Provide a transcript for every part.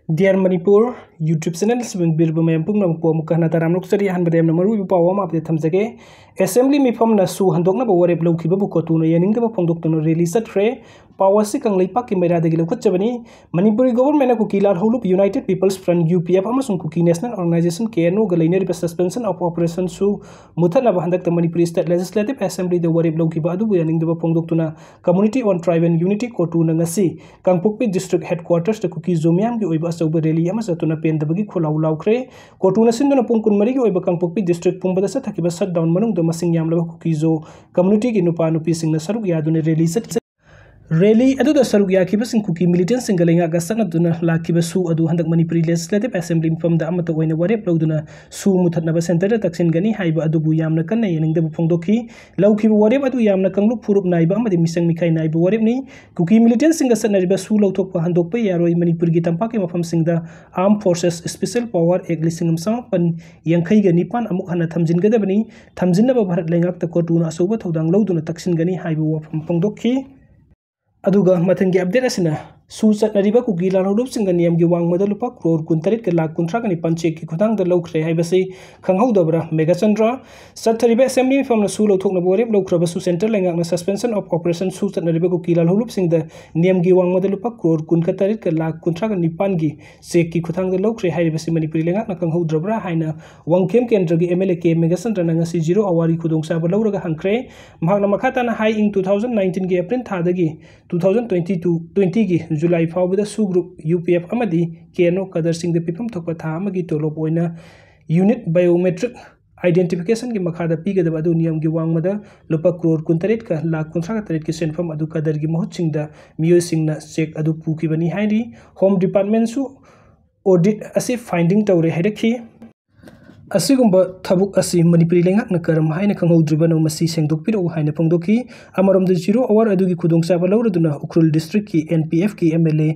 Dear Manipur, YouTube channel sebelum bermain pun nang puan muka nata ramlok seri han berdaya namaru ibu pawam update thamjage assembly mifam na su handok na bawari blow kiba bu kotu no yaning deba pondok to no release tre pawasi kang leipak ki mera de gilo khatchabani Manipuri government na kukilar holup United People's Front UPF amasung kuki National Organization KNO galainer be suspension of operation su muthana ba handak ta Manipuri State Legislative Assembly de wari blow kiba adu yaning deba pondok to na Community on Tribe and Unity kotu na ngasi Kangpokpi District Headquarters ta kuki zomiam ki oiba sauba rally ama satuna pen dabagi kholau laukhre kotuna sinduna pungkun mari ki oiba Kangpokpi District pumbada sa thakiba shutdown manung do masing yamlaba kuki zo community ki nupa nupi singna saruk yadune rally set Rally adu da saruk yakiba sing kuki militant singalenga gasana duna lakiba su adu handak Manipuri Legislative Assembly from da amata oina warep lawduna su muthatna ba center da taksin gani haiba adu bu yamna kanna yening da phongdokhi lawkiba warep adu yamna kanglu phurup naiba amadi misang mikai naiba warep ni kuki militant singa sanariba su lawthok pa handok pa yaroi Manipur gi tampa ke mafam singda Armed Forces Special Power Act lisingam sampan yangkhai ga nipan amuk hana thamjin ga dabani thamjin ba bharat lengak ta kotuna asoba thodang lawduna taksin gani haiba wafam phongdokhi aduga mathangi update asina su chatnariba kuki lalholup singa niyam gi wangmada lupa crore kuntarit ke lakh kunthra kani panche ki khudang da lawkhre haibase khanghaudabra Megachandra sathariba assembly famna su lawthokna borep lawkhra su center lengak na suspension of operation su chatnariba kuki lalholup singda niyam gi wangmada lupa crore kuntarit ke lakh kunthra kani pan gi chek ki khudang da lawkhre haibase Manipuri lengak na khanghaudabra haina wangkem kendra gi MLA ke Megachandra na ngasi zero awari khudongsa ba lawraga hangkhre mahakna makhata na high in 2019 gi April thadagi 2020 gi July fawbida su group UPF amadi KNO kadar sing de pipam thokpa tha amagi tolop oina unit biometric identification ki makhada pi gadaba adu niyam gi wangmada lupa crore kuntarit ka lakh kunthra ka tarit ki senfam adu kadar gi mahut singda miyo singna check adu puki bani hairi home department su audit asi finding tawre haidakhi asigumba thabuk asi Manipuri lengak na karam haina khanghaudriba no masi sengdokpiro haina phongdokhi amarom de zero hour adugi khudongsa ba lawraduna Ukhrul district ki NPF ki MLA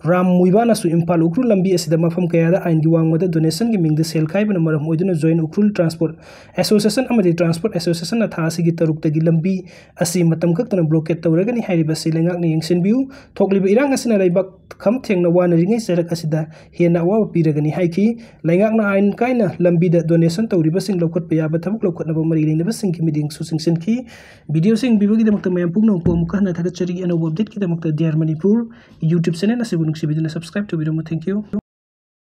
Ram Muibana su Impal Ukhrul lambi asida mafam kayada ain gi wangmada donation gi mingda sel khaibana maram oiduna join Ukhrul Transport Association amadi Transport Association na tha asigi taruk tagi lambi asi matam kaktana blockade tawragani hairiba silengak ni yengsen biu thokliba irang asina laibak kham thengna wana ringai serak asida hena wa piragani haiki lengak na ain kaina lambi da donation tawriba sing lokot pa yaba thabuk lokot na ba mari lengna ba sing ki miding su sing sen ki video sing bibagi damakta mayam pugno ko mukha na thagat chari ano update ki damakta Dear Manipur YouTube channel asibun subscribe to video. Thank you.